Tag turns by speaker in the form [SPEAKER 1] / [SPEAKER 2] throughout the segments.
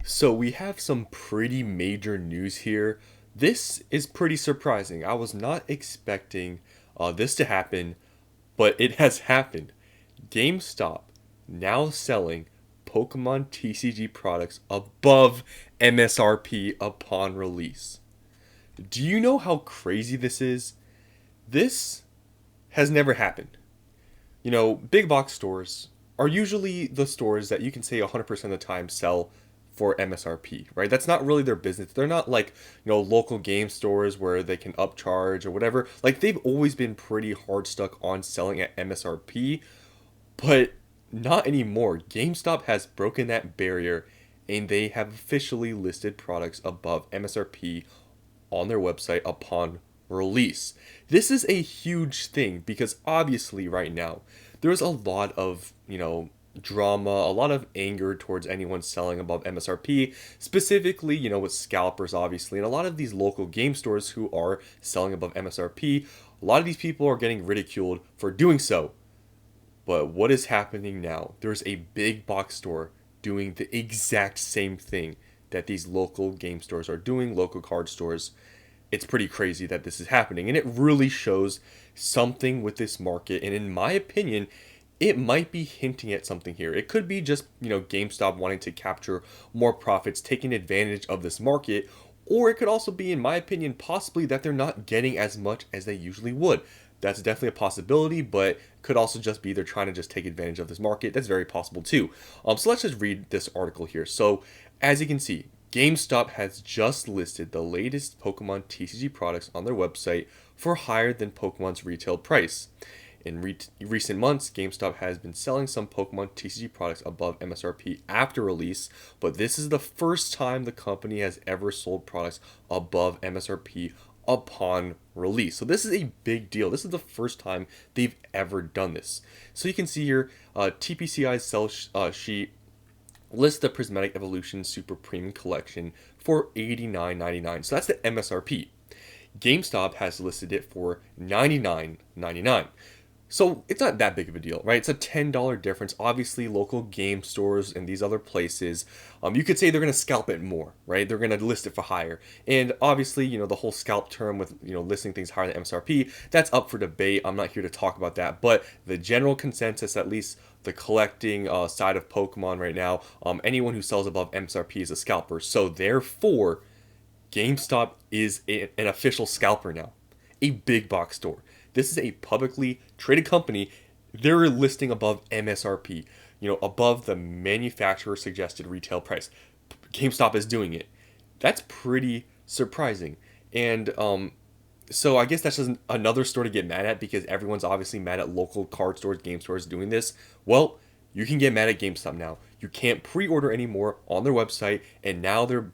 [SPEAKER 1] So we have some pretty major news here. This is pretty surprising. I was not expecting this to happen, but it has happened. GameStop now selling Pokemon TCG products above MSRP upon release. Do you know how crazy this is? This has never happened. Big box stores are usually the stores that you can say 100% of the time sell for MSRP, right? That's not really their business. They're not like, local game stores where they can upcharge or whatever. Like, they've always been pretty hard stuck on selling at MSRP, but not anymore. GameStop has broken that barrier and they have officially listed products above MSRP on their website upon release. This is a huge thing because obviously right now there's a lot of, drama, a lot of anger towards anyone selling above MSRP, specifically, with scalpers obviously, and a lot of these local game stores who are selling above MSRP. A lot of these people are getting ridiculed for doing so. But what is happening now? There's a big box store doing the exact same thing that these local game stores are doing, local card stores. It's pretty crazy that this is happening, and it really shows something with this market. And in my opinion, it might be hinting at something here. It could be just, GameStop wanting to capture more profits, taking advantage of this market, or it could also be, in my opinion, possibly that they're not getting as much as they usually would. That's definitely a possibility, but could also just be they're trying to just take advantage of this market. That's very possible too. So let's just read this article here. So as you can see, GameStop has just listed the latest Pokemon TCG products on their website for higher than Pokemon's retail price. In recent months, GameStop has been selling some Pokemon TCG products above MSRP after release, but this is the first time the company has ever sold products above MSRP upon release. So this is a big deal. This is the first time they've ever done this. So you can see here, TPCI's sell sheet lists the Prismatic Evolution Super Premium Collection for $89.99. So that's the MSRP. GameStop has listed it for $99.99. So it's not that big of a deal, right? It's a $10 difference. Obviously, local game stores and these other places, you could say they're going to scalp it more, right? They're going to list it for higher. And obviously, the whole scalp term with, listing things higher than MSRP, that's up for debate. I'm not here to talk about that. But the general consensus, at least the collecting side of Pokemon right now, anyone who sells above MSRP is a scalper. So therefore, GameStop is an official scalper now, a big box store. This is a publicly traded company. They're listing above MSRP, above the manufacturer suggested retail price. GameStop is doing it. That's pretty surprising. And so I guess that's just another store to get mad at because everyone's obviously mad at local card stores, game stores doing this. Well, you can get mad at GameStop now. You can't pre-order anymore on their website, and now they're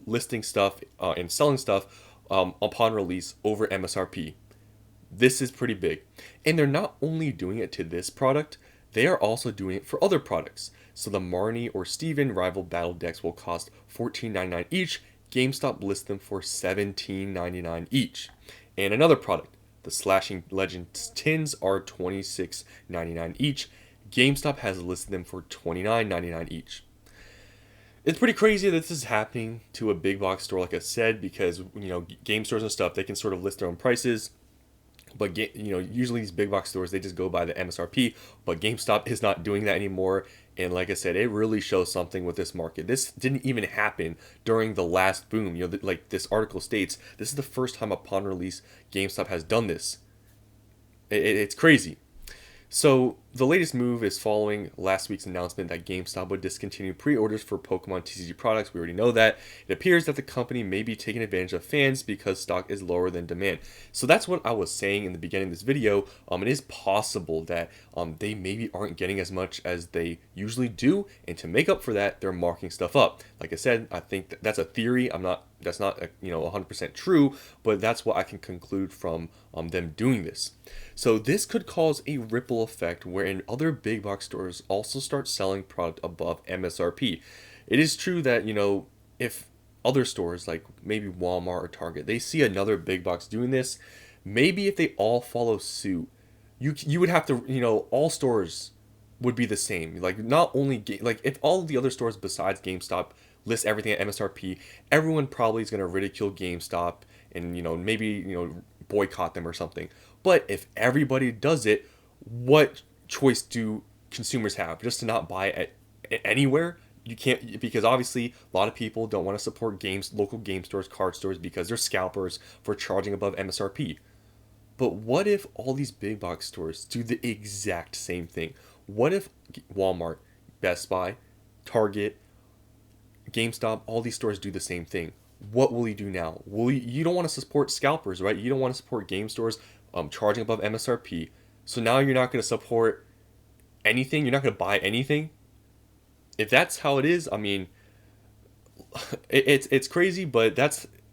[SPEAKER 1] listing stuff and selling stuff upon release over MSRP. This is pretty big. And they're not only doing it to this product, they are also doing it for other products. So the Marnie or Steven rival battle decks will cost $14.99 each. GameStop lists them for $17.99 each. And another product, the Slashing Legends tins are $26.99 each. GameStop has listed them for $29.99 each. It's pretty crazy that this is happening to a big box store, like I said, because game stores and stuff, they can sort of list their own prices. But usually these big box stores, they just go by the MSRP. But GameStop is not doing that anymore. And like I said, it really shows something with this market. This didn't even happen during the last boom. Like this article states, this is the first time upon release GameStop has done this. It's crazy. So the latest move is following last week's announcement that GameStop would discontinue pre-orders for Pokemon TCG products. We already know that. It appears that the company may be taking advantage of fans because stock is lower than demand. So that's what I was saying in the beginning of this video. It is possible that they maybe aren't getting as much as they usually do, and to make up for that, they're marking stuff up. Like I said, I think that's a theory. That's not 100% true, but that's what I can conclude from them doing this. So this could cause a ripple effect wherein other big box stores also start selling product above MSRP. It is true that, if other stores like maybe Walmart or Target, they see another big box doing this, maybe if they all follow suit, you would have to, all stores would be the same. Like not only like if all of the other stores besides GameStop list everything at MSRP, everyone probably is going to ridicule GameStop and maybe boycott them or something. But if everybody does it, what choice do consumers have? Just to not buy at anywhere? You can't, because obviously a lot of people don't want to support local game stores, card stores, because they're scalpers for charging above MSRP. But what if all these big box stores do the exact same thing? What if Walmart, Best Buy, Target, GameStop, all these stores do the same thing? What will you do now? You don't want to support scalpers, right? You don't want to support game stores charging above MSRP. So now you're not going to support anything. You're not going to buy anything. If that's how it is, I mean, it's crazy, but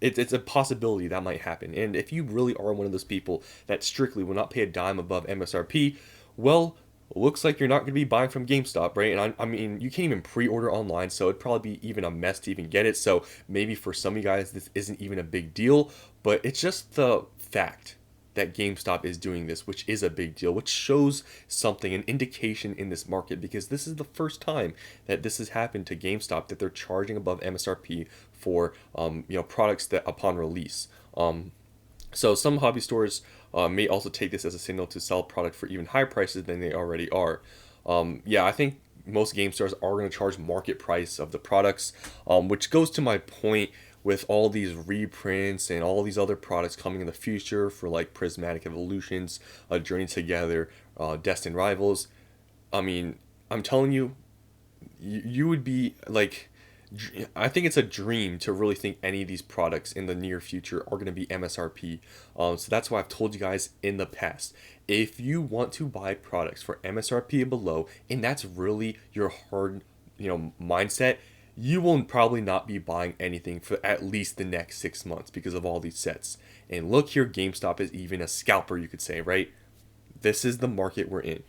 [SPEAKER 1] it's a possibility that might happen. And if you really are one of those people that strictly will not pay a dime above MSRP, well, looks like you're not going to be buying from GameStop, right? And I mean, you can't even pre-order online, so it'd probably be even a mess to even get it. So maybe for some of you guys, this isn't even a big deal, but it's just the fact that GameStop is doing this, which is a big deal, which shows something, an indication in this market, because this is the first time that this has happened to GameStop, that they're charging above MSRP for products that upon release. So some hobby stores may also take this as a signal to sell product for even higher prices than they already are. Yeah, I think most game stores are going to charge market price of the products, which goes to my point with all these reprints and all these other products coming in the future for like Prismatic Evolutions, Journey Together, Destined Rivals. I mean, I'm telling you, you would be like, I think it's a dream to really think any of these products in the near future are going to be MSRP. So that's why I've told you guys in the past, if you want to buy products for MSRP and below, and that's really your hard, mindset, you will probably not be buying anything for at least the next 6 months because of all these sets. And look here, GameStop is even a scalper, you could say, right? This is the market we're in.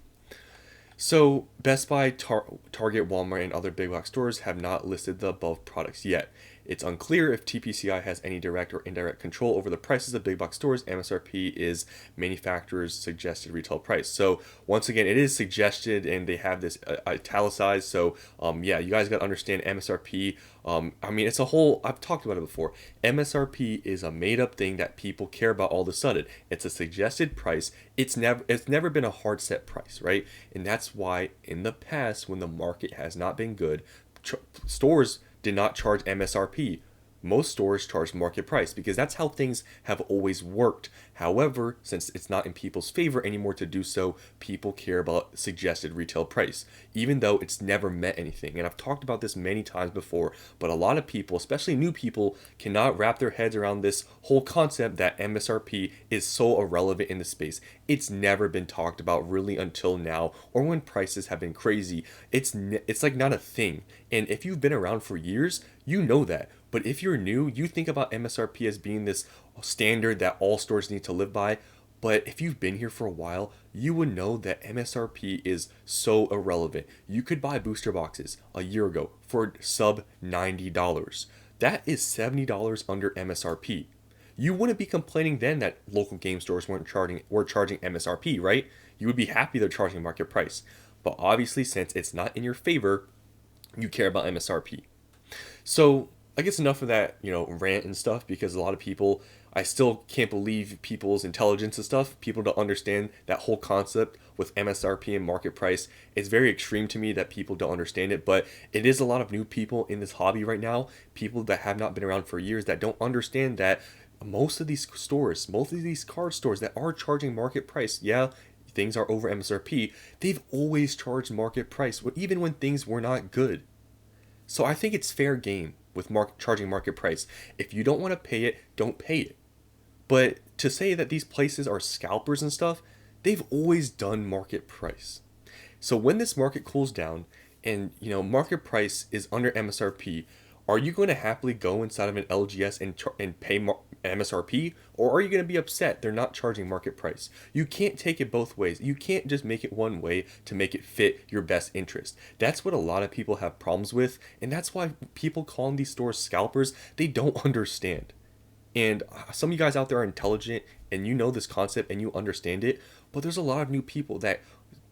[SPEAKER 1] So Best Buy, Target, Walmart, and other big box stores have not listed the above products yet. It's unclear if TPCI has any direct or indirect control over the prices of big box stores. MSRP is manufacturer's suggested retail price. So once again, it is suggested, and they have this italicized. So yeah, you guys got to understand MSRP. I mean, it's a whole, I've talked about it before. MSRP is a made up thing that people care about all of a sudden. It's a suggested price. It's never been a hard set price, right? And that's why in the past, when the market has not been good, stores did not charge MSRP. Most stores charge market price because that's how things have always worked. However, since it's not in people's favor anymore to do so, people care about suggested retail price, even though it's never meant anything. And I've talked about this many times before, but a lot of people, especially new people, cannot wrap their heads around this whole concept that MSRP is so irrelevant in the space. It's never been talked about really until now, or when prices have been crazy. It's like not a thing. And if you've been around for years, you know that. But if you're new, you think about MSRP as being this standard that all stores need to live by. But if you've been here for a while, you would know that MSRP is so irrelevant. You could buy booster boxes a year ago for sub $90. That is $70 under MSRP. You wouldn't be complaining then that local game stores were charging MSRP, right? You would be happy they're charging market price. But obviously, since it's not in your favor, you care about MSRP. So I guess enough of that, rant and stuff, because a lot of people, I still can't believe people's intelligence and stuff. People don't understand that whole concept with MSRP and market price. It's very extreme to me that people don't understand it, but it is a lot of new people in this hobby right now, people that have not been around for years that don't understand that most of these stores, most of these card stores that are charging market price, yeah, things are over MSRP, they've always charged market price, even when things were not good. So I think it's fair game with charging market price. If you don't want to pay it, don't pay it. But to say that these places are scalpers and stuff, they've always done market price. So when this market cools down and market price is under MSRP, are you going to happily go inside of an LGS and pay MSRP, or are you going to be upset they're not charging market price? You can't take it both ways. You can't just make it one way to make it fit your best interest. That's what a lot of people have problems with, and that's why people calling these stores scalpers, they don't understand. And some of you guys out there are intelligent and you know this concept and you understand it, but there's a lot of new people that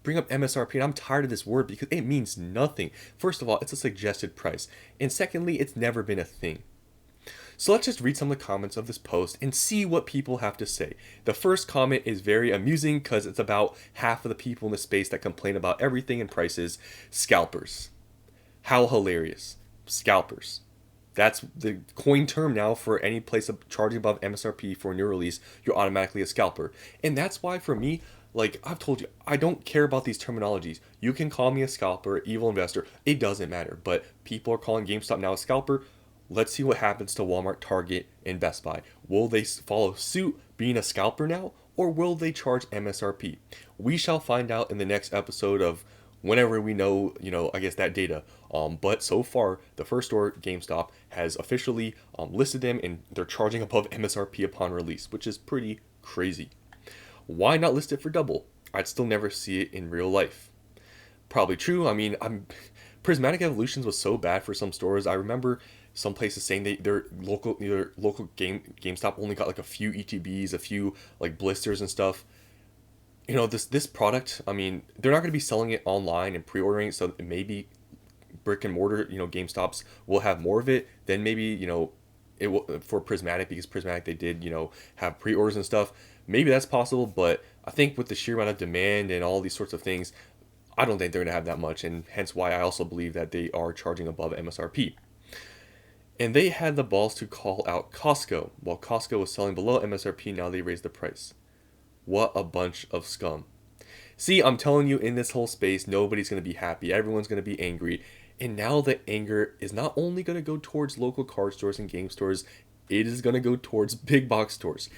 [SPEAKER 1] bring up MSRP, and I'm tired of this word because it means nothing. First of all, it's a suggested price, and secondly, it's never been a thing. So let's just read some of the comments of this post and see what people have to say. The first comment is very amusing because it's about half of the people in the space that complain about everything and prices. Scalpers. How hilarious. Scalpers. That's the coin term now for any place of charging above MSRP for a new release. You're automatically a scalper. And that's why for me, like I've told you, I don't care about these terminologies. You can call me a scalper, evil investor. It doesn't matter. But people are calling GameStop now a scalper. Let's see what happens to Walmart, Target, and Best Buy. Will they follow suit being a scalper now, or will they charge MSRP? We shall find out in the next episode of whenever we know, I guess that data. But so far, the first store, GameStop, has officially listed them, and they're charging above MSRP upon release, which is pretty crazy. Why not list it for double? I'd still never see it in real life. Probably true. I mean, Prismatic Evolutions was so bad for some stores. I remember some places saying their local GameStop only got like a few ETBs, a few like blisters and stuff. This product, I mean, they're not going to be selling it online and pre-ordering it, so maybe brick and mortar, GameStops will have more of it. Then maybe, it will for Prismatic, because Prismatic they did, have pre-orders and stuff. Maybe that's possible, but I think with the sheer amount of demand and all these sorts of things, I don't think they're going to have that much, and hence why I also believe that they are charging above MSRP. And they had the balls to call out Costco. While Costco was selling below MSRP, now they raised the price. What a bunch of scum. See, I'm telling you, in this whole space, nobody's going to be happy. Everyone's going to be angry. And now the anger is not only going to go towards local card stores and game stores, it is going to go towards big box stores.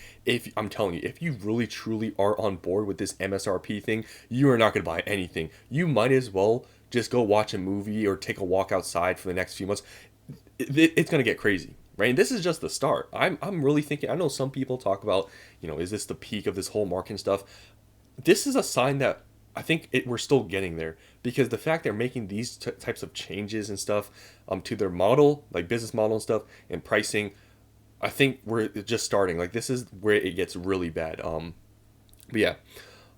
[SPEAKER 1] I'm telling you, if you really truly are on board with this MSRP thing, you are not going to buy anything. You might as well just go watch a movie or take a walk outside for the next few months. It's going to get crazy, right? And this is just the start. I'm really thinking, I know some people talk about, is this the peak of this whole market stuff? This is a sign that I think we're still getting there, because the fact they're making these types of changes and stuff to their model, like business model and stuff and pricing, I think we're just starting. Like, this is where it gets really bad. But yeah,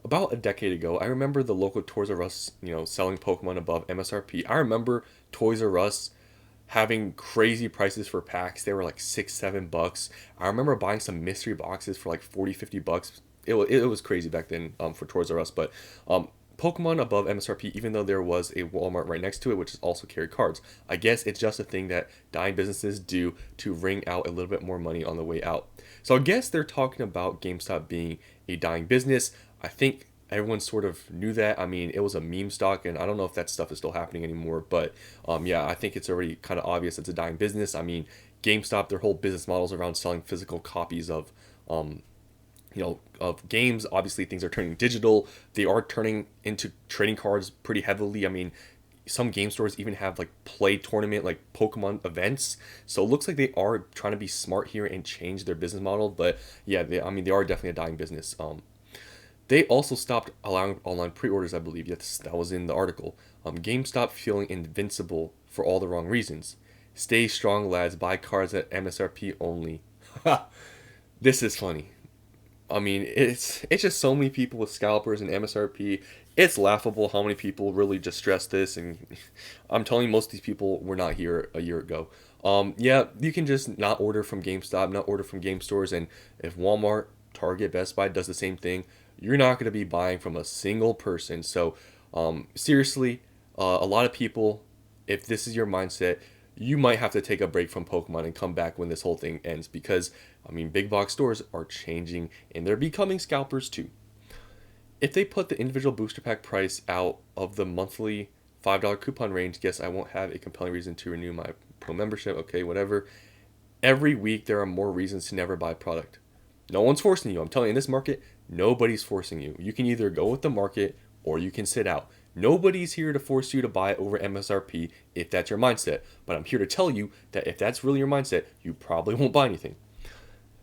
[SPEAKER 1] about a decade ago, I remember the local Toys R Us, selling Pokemon above MSRP. I remember Toys R Us having crazy prices for packs. They were like $6-7. I remember buying some mystery boxes for like $40-50. It was crazy back then for Toys R Us. But Pokemon above MSRP, even though there was a Walmart right next to it, which is also carried cards. I guess it's just a thing that dying businesses do to wring out a little bit more money on the way out. So I guess they're talking about GameStop being a dying business. I think everyone sort of knew that. I mean, it was a meme stock, and I don't know if that stuff is still happening anymore. But yeah, I think it's already kind of obvious it's a dying business. I mean, GameStop, their whole business models around selling physical copies of of games. Obviously, things are turning digital. They are turning into trading cards pretty heavily. I mean, some game stores even have like play tournament, like Pokemon events. So it looks like they are trying to be smart here and change their business model. But yeah, they are definitely a dying business. They also stopped allowing online pre-orders, I believe. Yes, that was in the article. GameStop feeling invincible for all the wrong reasons. Stay strong, lads. Buy cards at MSRP only. This is funny. I mean, it's just so many people with scalpers and MSRP. It's laughable how many people really just stress this, and I'm telling you, most of these people were not here a year ago. Yeah, you can just not order from GameStop, not order from game stores, and if Walmart, Target, Best Buy does the same thing, you're not going to be buying from a single person. So, seriously, a lot of people, if this is your mindset, you might have to take a break from Pokemon and come back when this whole thing ends, because, I mean, big box stores are changing and they're becoming scalpers too. If they put the individual booster pack price out of the monthly $5 coupon range, guess I won't have a compelling reason to renew my pro membership. Okay, whatever. Every week there are more reasons to never buy product. No one's forcing you. I'm telling you, in this market, nobody's forcing you. You can either go with the market or you can sit out. Nobody's here to force you to buy over MSRP if that's your mindset. But I'm here to tell you that if that's really your mindset, you probably won't buy anything.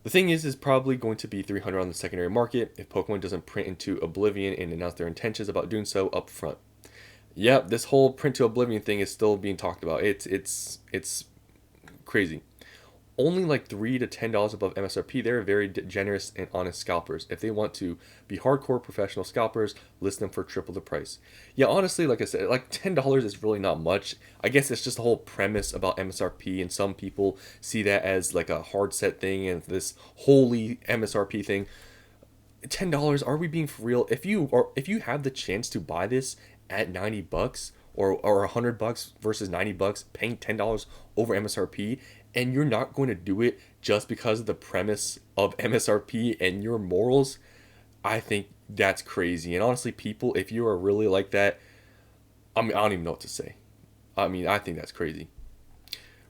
[SPEAKER 1] The thing is probably going to be $300 on the secondary market if Pokemon doesn't print into Oblivion and announce their intentions about doing so up front. Yep, this whole print to Oblivion thing is still being talked about. It's crazy. only like $3 to $10 above MSRP. They're very generous and honest scalpers. If they want to be hardcore professional scalpers, list them for triple the price. Yeah, honestly, like I said, like $10 is really not much. I guess it's just the whole premise about MSRP, and some people see that as like a hard set thing and this holy MSRP thing. $10, are we being for real? If you have the chance to buy this at $90 or $100 versus $90, paying $10 over MSRP, and you're not going to do it just because of the premise of MSRP and your morals, I think that's crazy. And honestly, people, if you are really like that, I mean, I don't even know what to say. I mean, I think that's crazy.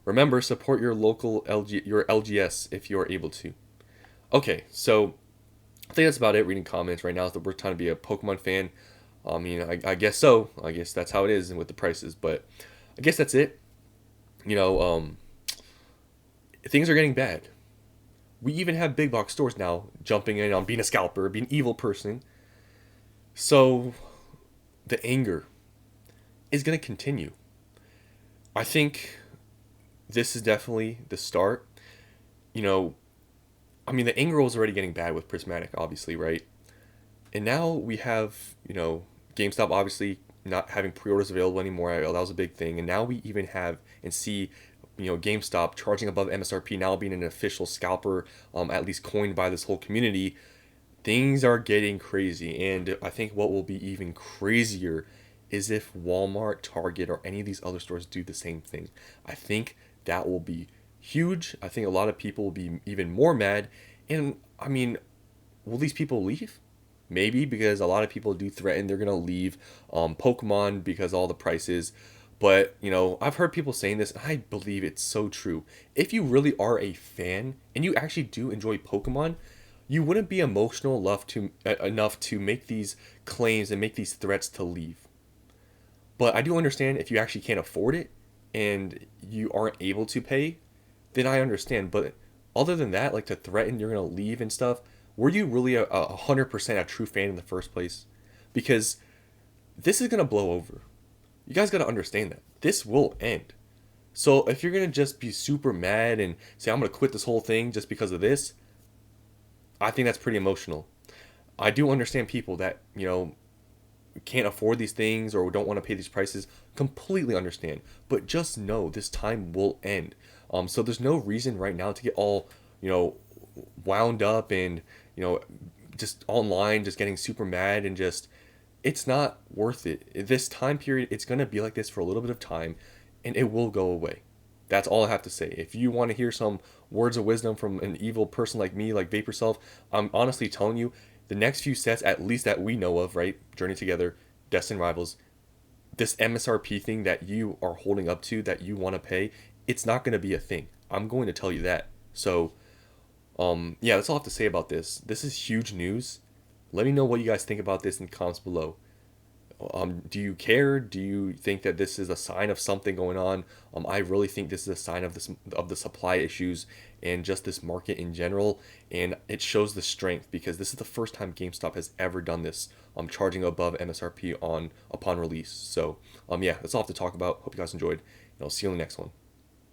[SPEAKER 1] Remember, support your local your LGS if you are able to. Okay, so I think that's about it. Reading comments right now is the worst time to be a Pokemon fan. I mean, I guess so. I guess that's how it is with the prices. But I guess that's it. You know, things are getting bad. We even have big box stores now jumping in on being a scalper, being an evil person. So the anger is going to continue. I think this is definitely the start. You know, I mean, the anger was already getting bad with Prismatic, obviously, right? And now we have, GameStop obviously not having pre-orders available anymore. That was a big thing. And now we even have and see, GameStop charging above MSRP, now being an official scalper, at least coined by this whole community. Things are getting crazy. And I think what will be even crazier is if Walmart, Target, or any of these other stores do the same thing. I think that will be huge. I think a lot of people will be even more mad. And I mean, will these people leave? Maybe, because a lot of people do threaten they're gonna leave Pokemon because all the prices. But I've heard people saying this, and I believe it's so true. If you really are a fan and you actually do enjoy Pokemon, you wouldn't be emotional enough to make these claims and make these threats to leave. But I do understand if you actually can't afford it and you aren't able to pay, then I understand. But other than that, like to threaten you're gonna leave and stuff, were you really 100% a true fan in the first place? Because this is gonna blow over. You guys gotta understand that this will end. So if you're gonna just be super mad and say I'm gonna quit this whole thing just because of this, I think that's pretty emotional. I do understand people that can't afford these things or don't want to pay these prices. Completely understand, but just know this time will end. So there's no reason right now to get all wound up and just online, just getting super mad and just it's not worth it. This time period, it's gonna be like this for a little bit of time, and it will go away. That's all I have to say. If you want to hear some words of wisdom from an evil person like me, like Vapor Self, I'm honestly telling you, the next few sets, at least that we know of, right? Journey Together, Destined Rivals, this MSRP thing that you are holding up to, that you want to pay, it's not going to be a thing. I'm going to tell you that. So, yeah, that's all I have to say about this. This is huge news. Let me know what you guys think about this in the comments below. Do you care? Do you think that this is a sign of something going on? I really think this is a sign of the supply issues and just this market in general, and it shows the strength because this is the first time GameStop has ever done this, charging above MSRP upon release. So yeah, that's all I have to talk about. Hope you guys enjoyed, and I'll see you in the next one.